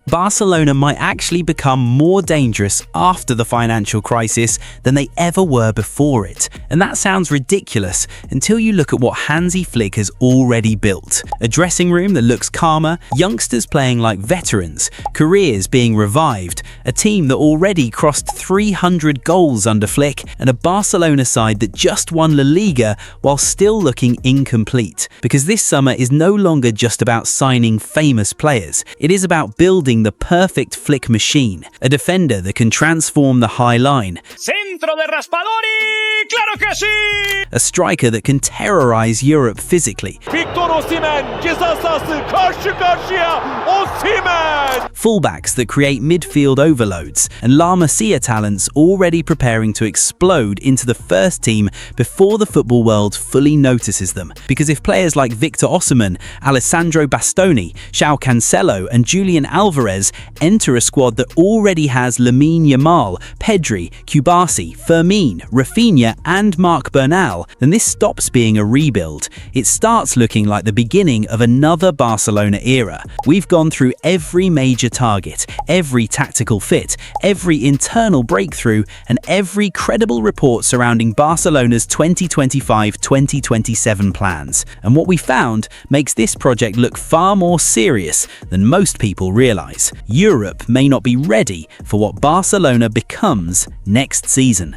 Barcelona might actually become more dangerous after the financial crisis than they ever were before it. And that sounds ridiculous until you look at what Hansi Flick has already built. A dressing room that looks calmer, youngsters playing like veterans, careers being revived, a team that already crossed 300 goals under Flick, and a Barcelona side that just won La Liga while still looking incomplete. Because this summer is no longer just about signing famous players, it is about building the perfect Flick machine, a defender that can transform the high line, Centro de Raspadori, claro que sí! A striker that can terrorize Europe physically, Victor Osimhen, ceza sahası, karşı karşıya, Osimhen! Fullbacks that create midfield overloads, and La Masia talents already preparing to explode into the first team before the football world fully notices them. Because if players like Victor Osimhen, Alessandro Bastoni, João Cancelo and Julián Álvarez enter a squad that already has Lamine Yamal, Pedri, Kubasi, Fermin, Raphinha and Marc Bernal, then this stops being a rebuild. It starts looking like the beginning of another Barcelona era. We've gone through every major target, every tactical fit, every internal breakthrough and every credible report surrounding Barcelona's 2025-2027 plans. And what we found makes this project look far more serious than most people realize. Europe may not be ready for what Barcelona becomes next season.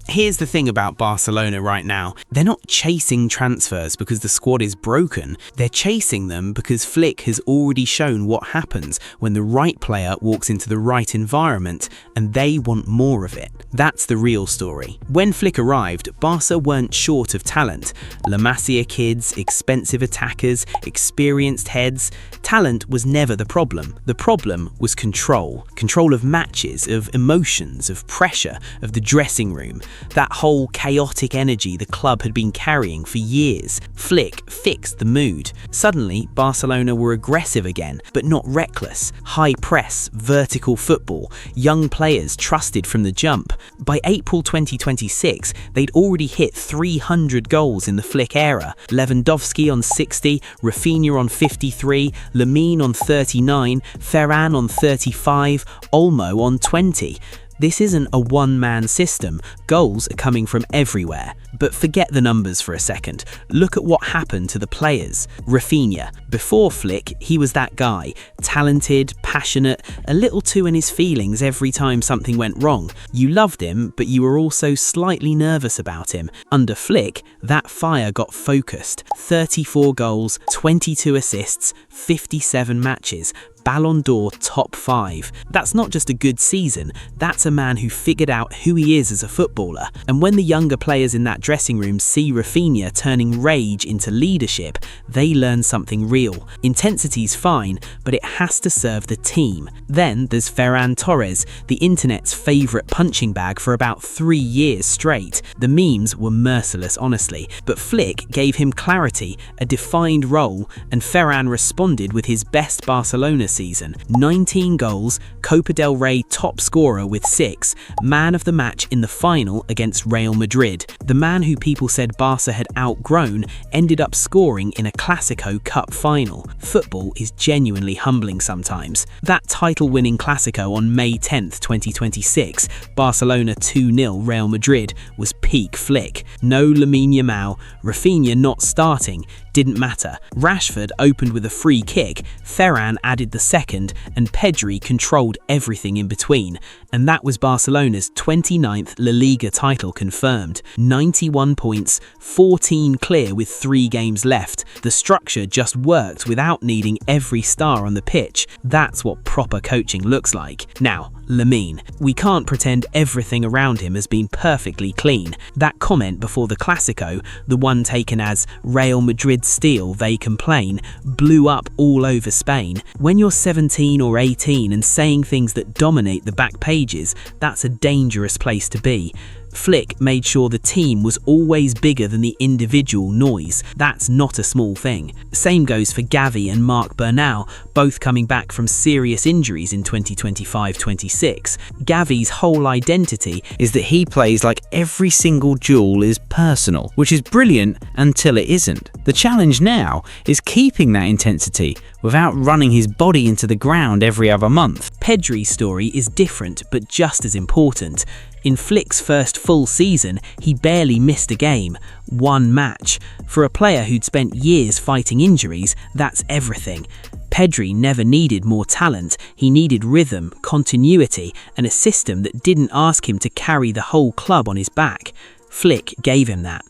Here's the thing about Barcelona right now. They're not chasing transfers because the squad is broken. They're chasing them because Flick has already shown what happens when the right player walks into the right environment, and they want more of it. That's the real story. When Flick arrived, Barca weren't short of talent. La Masia kids, expensive attackers, experienced heads. Talent was never the problem. The problem was control. Control of matches, of emotions, of pressure, of the dressing room. That whole chaotic energy the club had been carrying for years. Flick fixed the mood. Suddenly, Barcelona were aggressive again, but not reckless. High press, vertical football, young players trusted from the jump. By April 2026, they'd already hit 300 goals in the Flick era. Lewandowski on 60, Raphinha on 53, Lamine on 39, Ferran on 35, Olmo on 20. This isn't a one-man system. Goals are coming from everywhere. But forget the numbers for a second. Look at what happened to the players. Raphinha. Before Flick, he was that guy. Talented, passionate, a little too in his feelings every time something went wrong. You loved him, but you were also slightly nervous about him. Under Flick, that fire got focused. 34 goals, 22 assists, 57 matches. Ballon d'Or top 5. That's not just a good season, that's a man who figured out who he is as a footballer. And when the younger players in that dressing room see Raphinha turning rage into leadership, they learn something real. Intensity's fine, but it has to serve the team. Then there's Ferran Torres, the internet's favourite punching bag for about 3 years straight. The memes were merciless, honestly, but Flick gave him clarity, a defined role, and Ferran responded with his best Barcelona season. 19 goals, Copa del Rey top scorer with 6, man of the match in the final against Real Madrid. The man who people said Barca had outgrown ended up scoring in a Clásico Cup final. Football is genuinely humbling sometimes. That title-winning Clásico on May 10th, 2026, Barcelona 2-0 Real Madrid, was peak Flick. No Lamine Yamal, Raphinha not starting, didn't matter. Rashford opened with a free kick, Ferran added the second, and Pedri controlled everything in between. And that was Barcelona's 29th La Liga title confirmed. 91 points, 14 clear with 3 games left. The structure just worked without needing every star on the pitch. That's what proper coaching looks like. Now, Lamine. We can't pretend everything around him has been perfectly clean. That comment before the Clásico, the one taken as Real Madrid steal, they complain, blew up all over Spain. When you're 17 or 18 and saying things that dominate the back pages, that's a dangerous place to be. Flick made sure the team was always bigger than the individual noise. That's not a small thing. Same goes for Gavi and Marc Bernal, both coming back from serious injuries in 2025-26. Gavi's whole identity is that he plays like every single duel is personal, which is brilliant until it isn't. The challenge now is keeping that intensity without running his body into the ground every other month. Pedri's story is different but just as important. In Flick's first full season, he barely missed a game, one match. For a player who'd spent years fighting injuries, that's everything. Pedri never needed more talent, he needed rhythm, continuity, and a system that didn't ask him to carry the whole club on his back. Flick gave him that.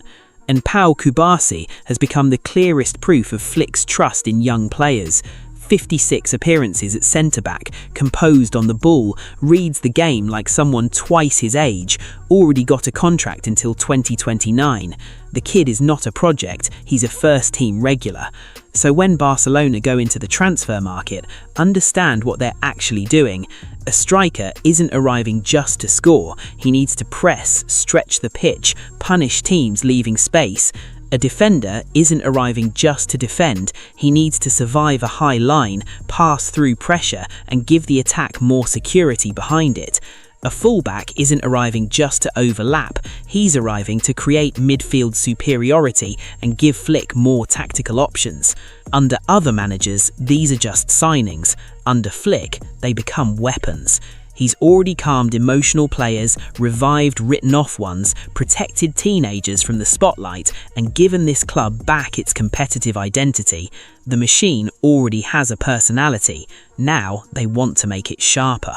And Pau Cubarsí has become the clearest proof of Flick's trust in young players. 56 appearances at centre-back, composed on the ball, reads the game like someone twice his age, already got a contract until 2029. The kid is not a project, he's a first-team regular. So when Barcelona go into the transfer market, understand what they're actually doing. A striker isn't arriving just to score, he needs to press, stretch the pitch, punish teams leaving space. A defender isn't arriving just to defend, he needs to survive a high line, pass through pressure, and give the attack more security behind it. A fullback isn't arriving just to overlap, he's arriving to create midfield superiority and give Flick more tactical options. Under other managers, these are just signings. Under Flick, they become weapons. He's already calmed emotional players, revived written-off ones, protected teenagers from the spotlight, and given this club back its competitive identity. The machine already has a personality. Now they want to make it sharper.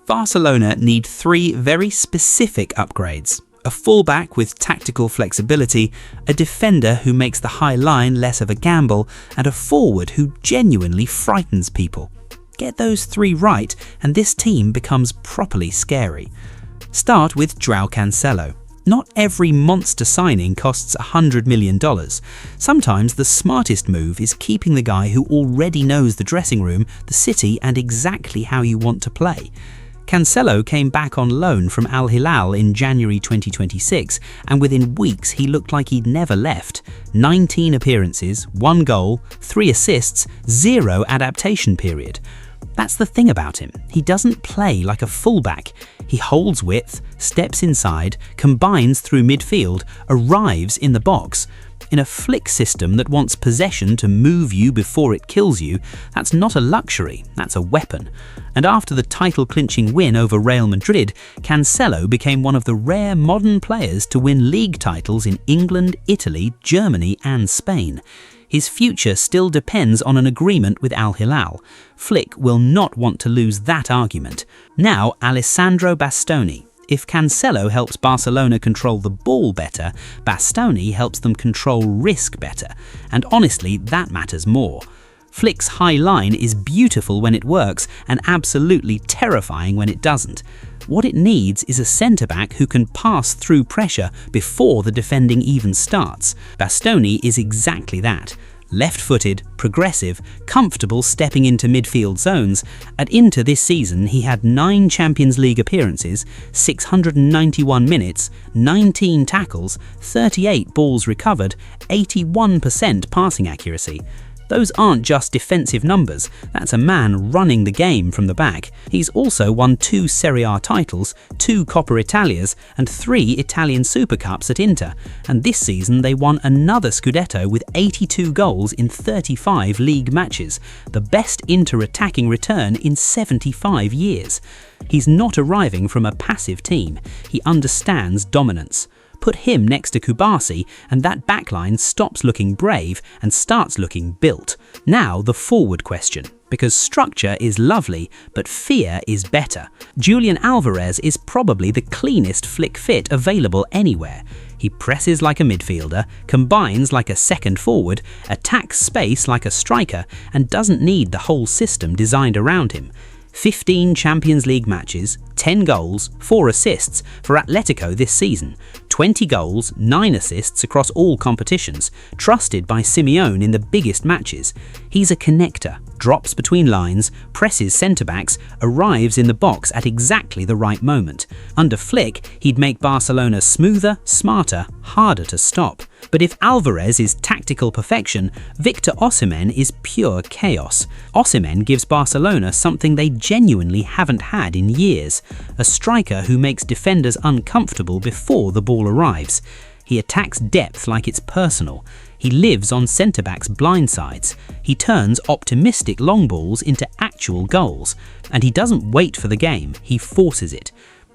Barcelona need 3 very specific upgrades. A fullback with tactical flexibility, a defender who makes the high line less of a gamble, and a forward who genuinely frightens people. Get those 3 right, and this team becomes properly scary. Start with João Cancelo. Not every monster signing costs $100 million. Sometimes the smartest move is keeping the guy who already knows the dressing room, the city, and exactly how you want to play. Cancelo came back on loan from Al Hilal in January 2026, and within weeks he looked like he'd never left. 19 appearances, 1 goal, 3 assists, 0 adaptation period. That's the thing about him. He doesn't play like a fullback. He holds width, steps inside, combines through midfield, arrives in the box. In a Flick system that wants possession to move you before it kills you, that's not a luxury, that's a weapon. And after the title-clinching win over Real Madrid, Cancelo became one of the rare modern players to win league titles in England, Italy, Germany and Spain. His future still depends on an agreement with Al Hilal. Flick will not want to lose that argument. Now, Alessandro Bastoni. If Cancelo helps Barcelona control the ball better, Bastoni helps them control risk better. And honestly, that matters more. Flick's high line is beautiful when it works and absolutely terrifying when it doesn't. What it needs is a centre-back who can pass through pressure before the defending even starts. Bastoni is exactly that. Left-footed, progressive, comfortable stepping into midfield zones. At Inter this season, he had 9 Champions League appearances, 691 minutes, 19 tackles, 38 balls recovered, 81% passing accuracy. Those aren't just defensive numbers, that's a man running the game from the back. He's also won 2 Serie A titles, 2 Coppa Italias and 3 Italian Super Cups at Inter, and this season they won another Scudetto with 82 goals in 35 league matches, the best Inter attacking return in 75 years. He's not arriving from a passive team, he understands dominance. Put him next to Cubarsí and that backline stops looking brave and starts looking built. Now the forward question, because structure is lovely, but fear is better. Julián Álvarez is probably the cleanest Flick fit available anywhere. He presses like a midfielder, combines like a second forward, attacks space like a striker, and doesn't need the whole system designed around him. 15 Champions League matches, 10 goals, 4 assists for Atletico this season, 20 goals, 9 assists across all competitions, trusted by Simeone in the biggest matches. He's a connector, drops between lines, presses centre-backs, arrives in the box at exactly the right moment. Under Flick, he'd make Barcelona smoother, smarter, harder to stop. But if Álvarez is tactical perfection, Victor Osimhen is pure chaos. Osimhen gives Barcelona something they genuinely haven't had in years, a striker who makes defenders uncomfortable before the ball arrives. He attacks depth like it's personal. He lives on centre-backs' blind sides. He turns optimistic long balls into actual goals. And he doesn't wait for the game, he forces it.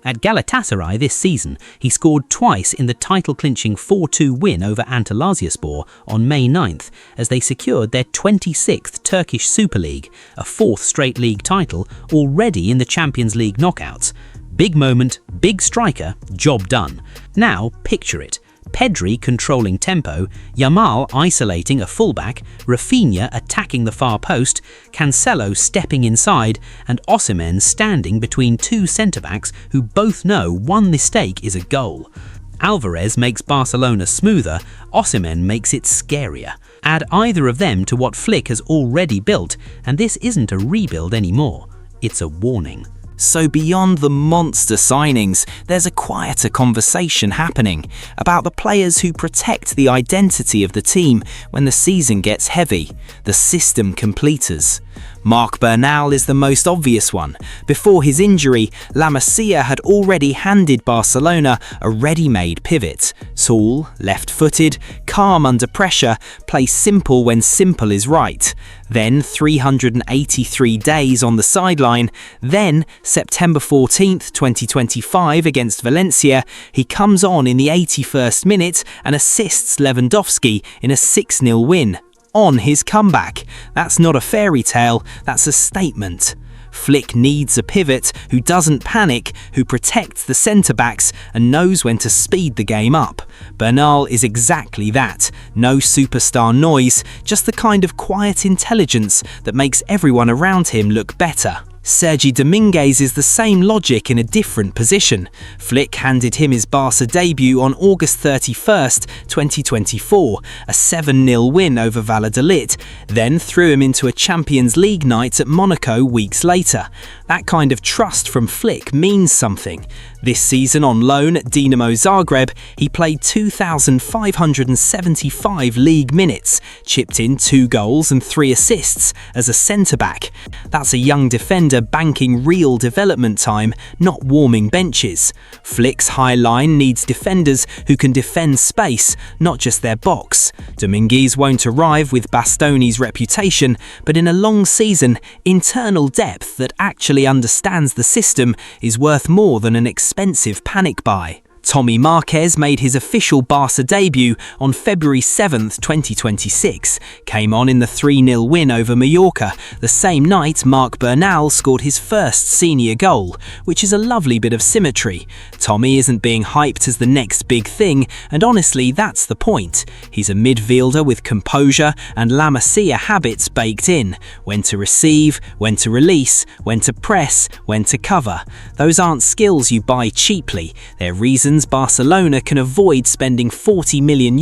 At Galatasaray this season, he scored twice in the title-clinching 4-2 win over Antalyaspor on May 9th, as they secured their 26th Turkish Super League, a 4th straight league title, already in the Champions League knockouts. Big moment, big striker, job done. Now, picture it. Pedri controlling tempo, Yamal isolating a fullback, Raphinha attacking the far post, Cancelo stepping inside, and Osimhen standing between two centre-backs who both know one mistake is a goal. Álvarez makes Barcelona smoother, Osimhen makes it scarier. Add either of them to what Flick has already built, and this isn't a rebuild anymore, it's a warning. So beyond the monster signings, there's a quieter conversation happening about the players who protect the identity of the team when the season gets heavy, the system completers. Marc Bernal is the most obvious one. Before his injury, Masia had already handed Barcelona a ready-made pivot. Tall, left-footed, calm under pressure, play simple when simple is right. Then 383 days on the sideline. Then, September 14th, 2025 against Valencia, he comes on in the 81st minute and assists Lewandowski in a 6-0 win. On his comeback. That's not a fairy tale, that's a statement. Flick needs a pivot who doesn't panic, who protects the centre-backs and knows when to speed the game up. Bernal is exactly that. No superstar noise, just the kind of quiet intelligence that makes everyone around him look better. Sergi Dominguez is the same logic in a different position. Flick handed him his Barça debut on August 31st, 2024, a 7-0 win over Valladolid, then threw him into a Champions League night at Monaco weeks later. That kind of trust from Flick means something. This season on loan at Dinamo Zagreb, he played 2,575 league minutes, chipped in 2 goals and 3 assists as a centre-back. That's a young defender banking real development time, not warming benches. Flick's high line needs defenders who can defend space, not just their box. Dominguez won't arrive with Bastoni's reputation, but in a long season, internal depth that actually understands the system is worth more than an expensive panic buy. Tommy Marquez made his official Barça debut on February 7th, 2026, came on in the 3-0 win over Mallorca. The same night, Marc Bernal scored his first senior goal, which is a lovely bit of symmetry. Tommy isn't being hyped as the next big thing, and honestly, that's the point. He's a midfielder with composure and La Masia habits baked in. When to receive, when to release, when to press, when to cover. Those aren't skills you buy cheaply. They're reasons Barcelona can avoid spending €40 million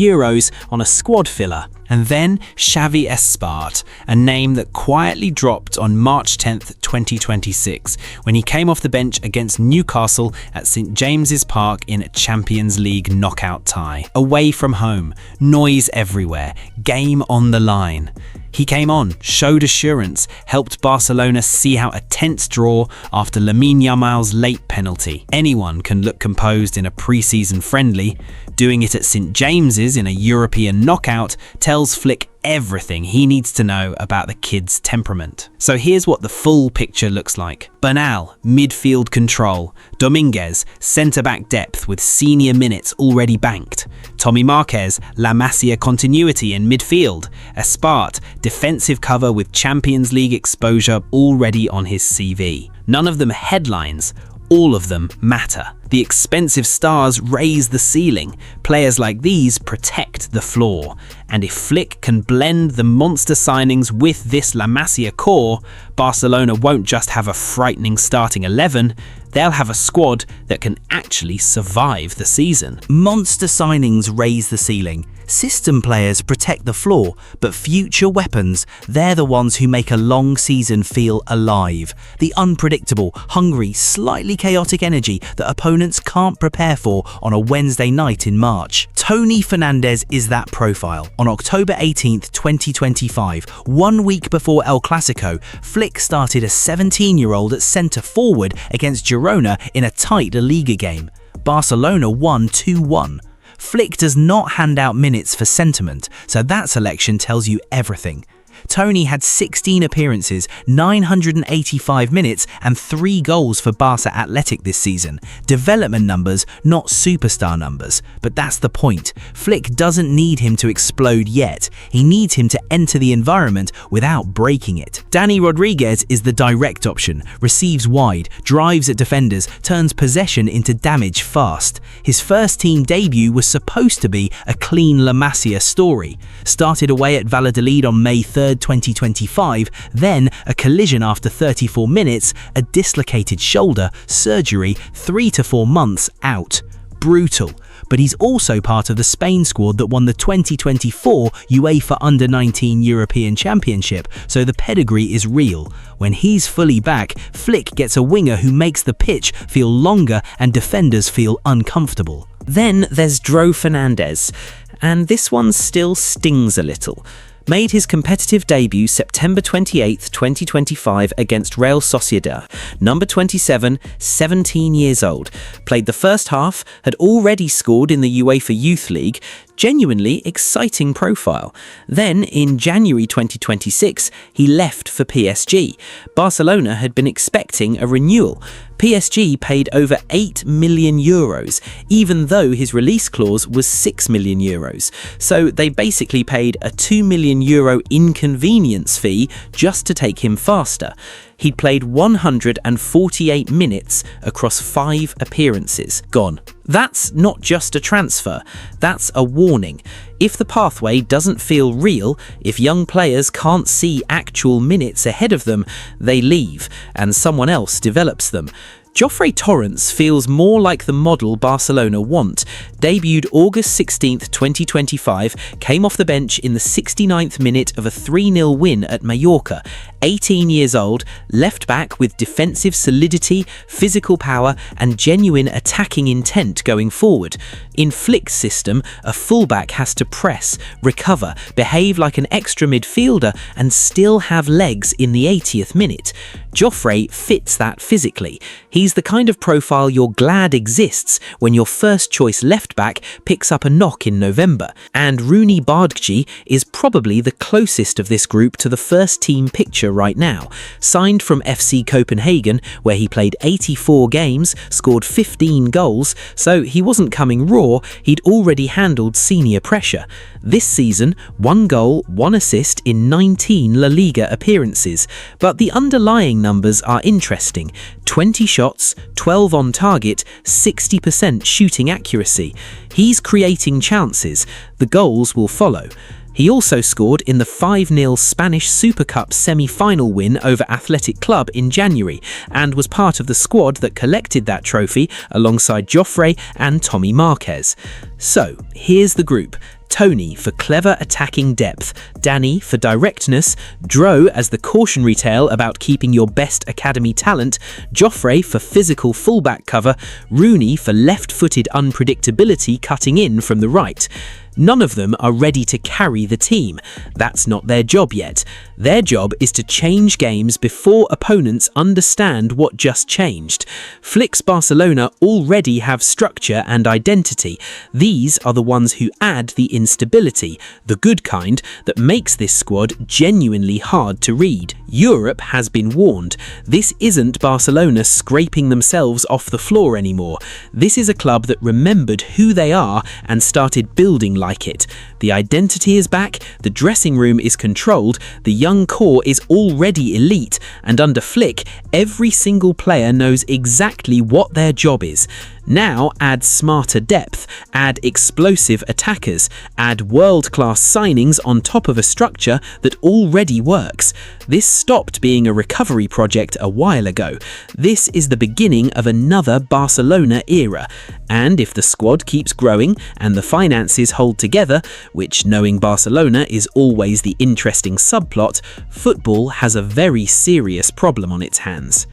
on a squad filler. And then Xavi Espart, a name that quietly dropped on March 10th, 2026, when he came off the bench against Newcastle at St James's Park in a Champions League knockout tie. Away from home, noise everywhere, game on the line. He came on, showed assurance, helped Barcelona see out a tense draw after Lamine Yamal's late penalty. Anyone can look composed in a pre-season friendly. Doing it at St James's in a European knockout tells Flick everything he needs to know about the kid's temperament. So here's what the full picture looks like. Bernal, midfield control. Dominguez, centre-back depth with senior minutes already banked. Tommy Marquez, La Masia continuity in midfield. Espart, defensive cover with Champions League exposure already on his CV. None of them headlines. All of them matter. The expensive stars raise the ceiling. Players like these protect the floor. And if Flick can blend the monster signings with this La Masia core, Barcelona won't just have a frightening starting 11, they'll have a squad that can actually survive the season. Monster signings raise the ceiling. System players protect the floor, but future weapons, they're the ones who make a long season feel alive. The unpredictable, hungry, slightly chaotic energy that opponents can't prepare for on a Wednesday night in March. Tony Fernandes is that profile. On October 18th, 2025, 1 week before El Clasico, Flick started a 17-year-old at centre forward against Girona in a tight Liga game. Barcelona won 2-1. Flick does not hand out minutes for sentiment, so that selection tells you everything. Tony had 16 appearances, 985 minutes and 3 goals for Barça Athletic this season. Development numbers, not superstar numbers. But that's the point. Flick doesn't need him to explode yet. He needs him to enter the environment without breaking it. Dani Rodriguez is the direct option, receives wide, drives at defenders, turns possession into damage fast. His first team debut was supposed to be a clean La Masia story. Started away at Valladolid on May 3rd, 2025, then a collision after 34 minutes, a dislocated shoulder, surgery, 3 to 4 months out. Brutal. But he's also part of the Spain squad that won the 2024 UEFA Under-19 European Championship, so the pedigree is real. When he's fully back, Flick gets a winger who makes the pitch feel longer and defenders feel uncomfortable. Then there's João Fernandes, and this one still stings a little. Made his competitive debut September 28, 2025 against Real Sociedad. Number 27, 17 years old. Played the first half, had already scored in the UEFA Youth League. Genuinely exciting profile. Then, in January 2026, he left for PSG. Barcelona had been expecting a renewal. PSG paid over 8 million euros, even though his release clause was 6 million euros. So they basically paid a 2 million euro inconvenience fee just to take him faster. He'd played 148 minutes across 5 appearances. Gone. That's not just a transfer, that's a warning. If the pathway doesn't feel real, if young players can't see actual minutes ahead of them, they leave, and someone else develops them. Jofre Torrens feels more like the model Barcelona want. Debuted August 16th, 2025, came off the bench in the 69th minute of a 3-0 win at Mallorca. 18 years old, left back with defensive solidity, physical power and genuine attacking intent going forward. In Flick's system, a fullback has to press, recover, behave like an extra midfielder and still have legs in the 80th minute. Jofre fits that physically. He's the kind of profile you're glad exists when your first choice left-back picks up a knock in November. And Rooney Bardghji is probably the closest of this group to the first team picture right now. Signed from FC Copenhagen, where he played 84 games, scored 15 goals, so he wasn't coming raw, he'd already handled senior pressure. This season, 1 goal, 1 assist in 19 La Liga appearances. But the underlying numbers are interesting. 20 shots, 12 on target, 60% shooting accuracy. He's creating chances. The goals will follow. He also scored in the 5-0 Spanish Super Cup semi-final win over Athletic Club in January and was part of the squad that collected that trophy alongside Jofre and Tommy Marquez. So, here's the group. Tony for clever attacking depth, Dani for directness, Dro as the cautionary tale about keeping your best academy talent, Jofre for physical fullback cover, Rooney for left-footed unpredictability cutting in from the right. None of them are ready to carry the team. That's not their job yet. Their job is to change games before opponents understand what just changed. Flick's Barcelona already have structure and identity. These are the ones who add the instability, the good kind, that makes this squad genuinely hard to read. Europe has been warned. This isn't Barcelona scraping themselves off the floor anymore. This is a club that remembered who they are and started building like it. The identity is back, the dressing room is controlled, the young core is already elite, and under Flick, every single player knows exactly what their job is. Now add smarter depth, add explosive attackers, add world-class signings on top of a structure that already works. This stopped being a recovery project a while ago. This is the beginning of another Barcelona era. And if the squad keeps growing and the finances hold together, which knowing Barcelona is always the interesting subplot, football has a very serious problem on its hands.